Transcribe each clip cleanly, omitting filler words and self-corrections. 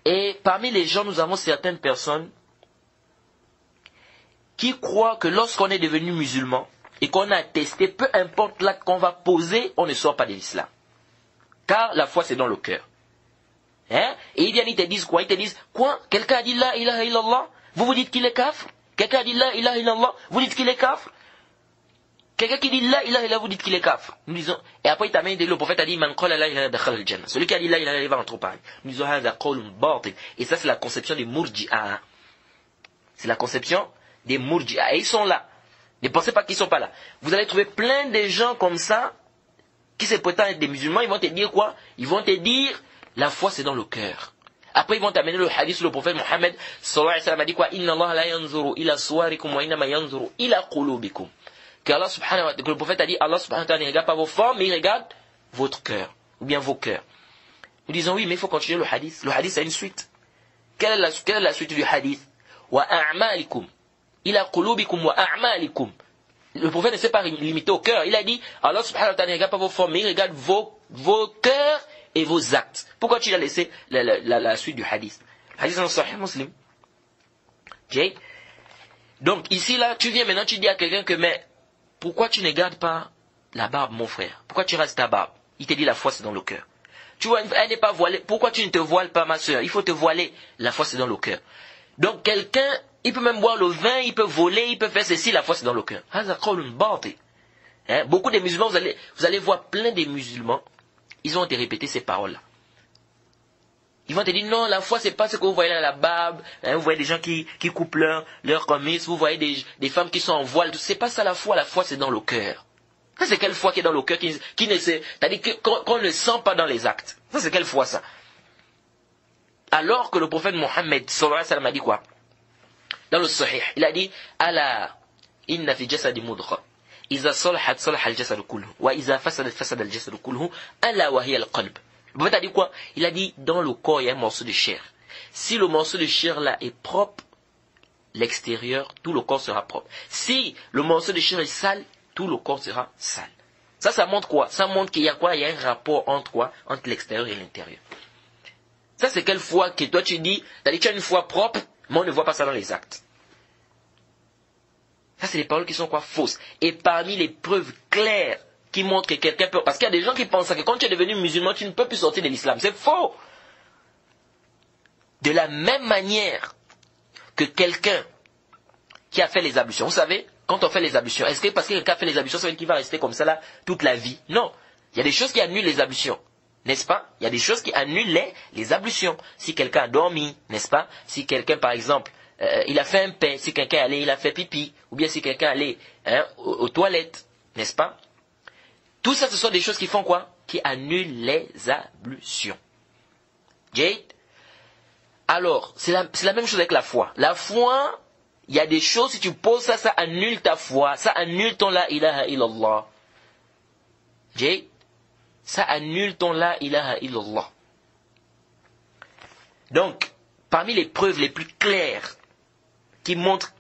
Et parmi les gens, nous avons certaines personnes qui croient que lorsqu'on est devenu musulman et qu'on a testé, peu importe l'acte qu'on va poser, on ne sort pas de l'islam. Car la foi, c'est dans le cœur. Hein? Et ils te disent quoi? Ils te disent, quoi? Quelqu'un a dit la ilaha illallah, vous dites qu'il est kafr? Quelqu'un a dit la ilaha illallah, vous dites qu'il est kafr? Quelqu'un qui dit la ilaha illallah, vous dites qu'il est kafr. Nous disons, et après il t'amène, le prophète a dit, man qala la ilaha dakhal al-jannah. Celui qui a dit la ilaha illallah va rentrer au paradis. Nous disons, hadha qawlun batil. Et ça, c'est la conception des murji'a. C'est la conception des murji'a. Et ils sont là. Ne pensez pas qu'ils ne sont pas là. Vous allez trouver plein de gens comme ça, qui se prétendent être des musulmans, ils vont te dire quoi? Ils vont te dire, la foi c'est dans le cœur. Après ils vont t'amener le hadith sur le prophète Mohammed sallallahu alayhi wa sallam a dit quoi? Inna Allah la yanzuru ila suwarikum wa innama yanzuru ila qulubikum. Que Allah subhanahu wa ta'ala, que le prophète a dit, Allah subhanahu wa ta'ala ne regarde pas vos formes, mais il regarde votre cœur, ou bien vos cœurs. Nous disons oui, mais il faut continuer le hadith. Le hadith a une suite. Quelle est la suite du hadith? Wa a'malikum ila qulubikum wa a'malikum. Le prophète ne s'est pas limité au cœur. Il a dit, Allah subhanahu wa ta'ala ne regarde pas vos formes, mais il regarde vos cœurs et vos actes. Pourquoi tu as laissé la suite du hadith? Le hadith est dans Sahih Muslim. Okay? Donc ici là, tu viens maintenant, tu dis à quelqu'un que, mais pourquoi tu ne gardes pas la barbe, mon frère? Pourquoi tu restes ta barbe? Il te dit la foi c'est dans le cœur. Tu vois, elle n'est pas voilée. Pourquoi tu ne te voiles pas, ma soeur? Il faut te voiler. La foi c'est dans le cœur. Donc quelqu'un, il peut même boire le vin, il peut voler, il peut faire ceci, la foi c'est dans le cœur. Hein? Beaucoup de musulmans, vous allez voir plein de musulmans, ils ont été répéter ces paroles-là. Ils vont te dire, non, la foi c'est pas ce que vous voyez dans la barbe, hein, vous voyez des gens qui coupent leur commis, vous voyez des femmes qui sont en voile, c'est pas ça la foi c'est dans le cœur. Ça c'est quelle foi qui est dans le cœur, qui ne sait, c'est-à-dire qu'on ne sent pas dans les actes. Ça c'est quelle foi ça? Alors que le prophète Mohammed sallallahu alayhi wa sallam a dit quoi? Dans le Sahih, il a dit, ala inna fi jasadi mudgha. Iza salahat salaha al-jasad kulluhu wa iza fasadat fasada al-jasad kulluhu ala wa hiya al-qalb. Le prophète a dit quoi? Il a dit, dans le corps, il y a un morceau de chair. Si le morceau de chair là est propre, l'extérieur, tout le corps sera propre. Si le morceau de chair est sale, tout le corps sera sale. Ça montre quoi? Ça montre qu'il y a quoi? Il y a un rapport entre quoi? Entre l'extérieur et l'intérieur. Ça c'est quelle foi que toi tu dis, c'est-à-dire tu as une foi propre, mais on ne voit pas ça dans les actes. Ça c'est des paroles qui sont quoi? Fausses. Et parmi les preuves claires qui montrent que quelqu'un peut... Parce qu'il y a des gens qui pensent que quand tu es devenu musulman, tu ne peux plus sortir de l'islam. C'est faux. De la même manière que quelqu'un qui a fait les ablutions. Vous savez, quand on fait les ablutions, est-ce que parce que quelqu'un a fait les ablutions, ça veut dire qu'il va rester comme ça là toute la vie? Non. Il y a des choses qui annulent les ablutions. N'est-ce pas? Il y a des choses qui annulent les ablutions. Si quelqu'un a dormi, n'est-ce pas? Si quelqu'un, par exemple, il a fait un paix, si quelqu'un est allé, il a fait pipi, ou bien si quelqu'un est allé aux toilettes, n'est-ce pas? Tout ça, ce sont des choses qui font quoi? Qui annulent les ablutions. Jade? Alors, c'est la même chose avec la foi. La foi, il y a des choses, si tu poses ça, ça annule ta foi, ça annule ton la ilaha illallah. Jade? Ça annule ton la ilaha illallah. Donc, parmi les preuves les plus claires qui montrent,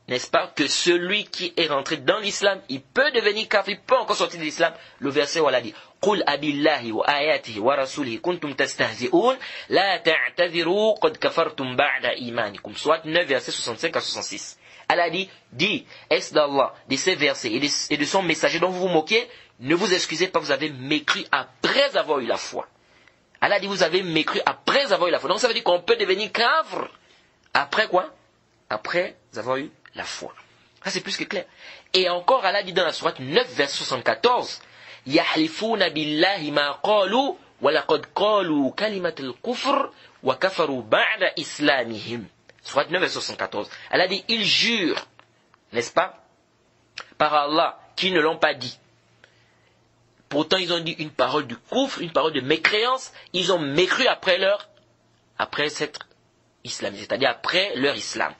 n'est-ce pas, que celui qui est rentré dans l'islam, il peut devenir kafir, il peut encore sortir de l'islam, le verset où elle a dit, قُلْ أَبِاللَّهِ وَآيَاتِهِ وَرَسُولِهِ كُنْتُمْ تَسْتَهْزِئُونَ لَا تَعْتَذِرُوا قَدْ كَفَرْتُمْ بَعْدَ إِيمَانِكُمْ. Soit 9, versets 65 à 66. Elle a dit, dis, est-ce d'Allah, de ces versets et de son messager dont vous vous moquez, ne vous excusez pas, vous avez mécru après avoir eu la foi. Elle a dit, vous avez mécru après avoir eu la foi. Donc ça veut dire qu'on peut devenir kafir. Après quoi? Après avoir eu la foi. Ça c'est plus que clair. Et encore, elle a dit dans la sourate 9, verset 74, يَحْلِفُونَ بِاللَّهِ مَا قَالُوا وَلَقَدْ قَالُوا كَلِمَةَ الْكُفْرِ وَكَفَرُوا بَعْدَ إِسْلَامِهِمْ. Sourate 9, verset 74. Elle a dit, ils jurent, n'est-ce pas, par Allah, qui ne l'ont pas dit. Pourtant, ils ont dit une parole du kufr, une parole de mécréance. Ils ont mécru après s'être islamisés, c'est-à-dire après leur islam.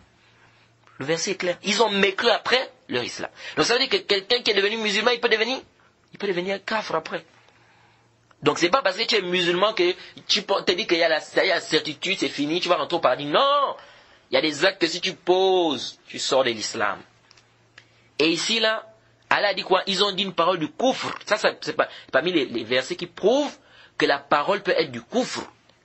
Le verset est clair. Ils ont mécru après leur islam. Donc ça veut dire que quelqu'un qui est devenu musulman, il peut devenir kafir après. Donc c'est pas parce que tu es musulman que tu te dis qu'il y a la certitude, c'est fini, tu vas rentrer au paradis. Non! Il y a des actes que si tu poses, tu sors de l'islam. Et ici là, Allah a dit quoi? Ils ont dit une parole du kufr. Ça c'est parmi les versets qui prouvent que la parole peut être du kufr.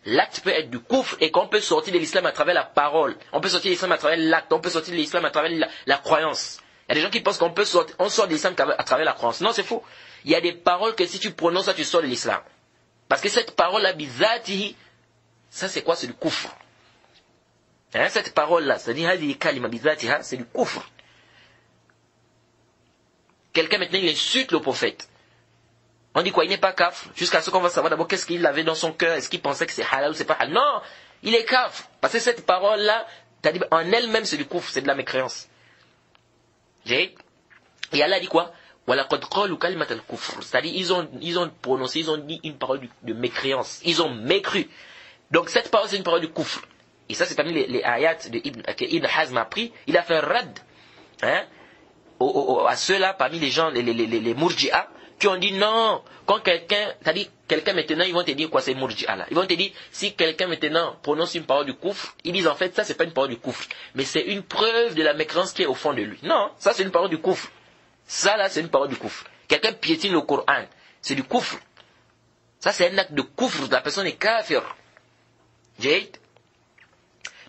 l'acte peut être du kufr et qu'on peut sortir de l'islam à travers la parole. On peut sortir de l'islam à travers l'acte. On peut sortir de l'islam à travers la croyance. Il y a des gens qui pensent on sort de l'islam à travers la croyance. Non, c'est faux. Il y a des paroles que si tu prononces, tu sors de l'islam. Parce que cette parole-là, bizatihi, ça c'est quoi? C'est du kufr. Hein, cette parole-là, c'est-à-dire hadihi kalima bizatiha, c'est du kufr. Quelqu'un maintenant il insulte le prophète. On dit quoi? Il n'est pas kafr. Jusqu'à ce qu'on va savoir d'abord qu'est-ce qu'il avait dans son cœur. Est-ce qu'il pensait que c'est halal ou c'est pas halal? Non, il est kafr. Parce que cette parole-là, en elle-même c'est du kufr, c'est de la mécréance. Et Allah dit quoi? C'est-à-dire ils ont prononcé, ils ont dit une parole de mécréance. Ils ont mécru. Donc cette parole c'est une parole du kufr. Et ça c'est parmi les ayats que Ibn Hazm a pris. Il a fait un rad, hein, à ceux-là parmi les gens, les murji'a, qui ont dit non, quand quelqu'un maintenant, ils vont te dire quoi, c'est murji'a là. Ils vont te dire, si quelqu'un maintenant prononce une parole du kufr, ils disent en fait, ça c'est pas une parole du kufr, mais c'est une preuve de la mécréance qui est au fond de lui. Non, ça c'est une parole du kufr. Ça là, c'est une parole du kufr. Quelqu'un piétine le Coran, c'est du kufr. Ça c'est un acte de kufr, la personne est kafir.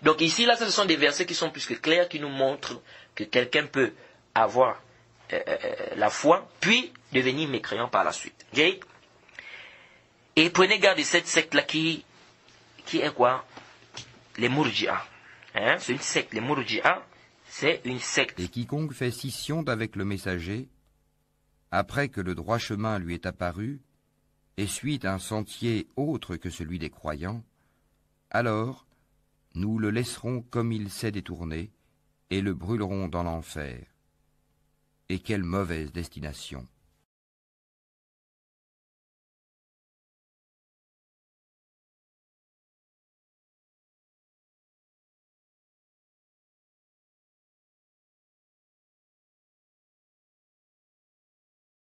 Donc ici là, ce sont des versets qui sont plus que clairs, qui nous montrent que quelqu'un peut avoir la foi, puis devenir mécréant par la suite. Et prenez garde de cette secte-là qui est quoi? Les Murji'a. Hein? C'est une secte, les Murji'a, c'est une secte. Et quiconque fait scission d'avec le messager, après que le droit chemin lui est apparu, et suit un sentier autre que celui des croyants, alors nous le laisserons comme il s'est détourné, et le brûlerons dans l'enfer. Et quelle mauvaise destination!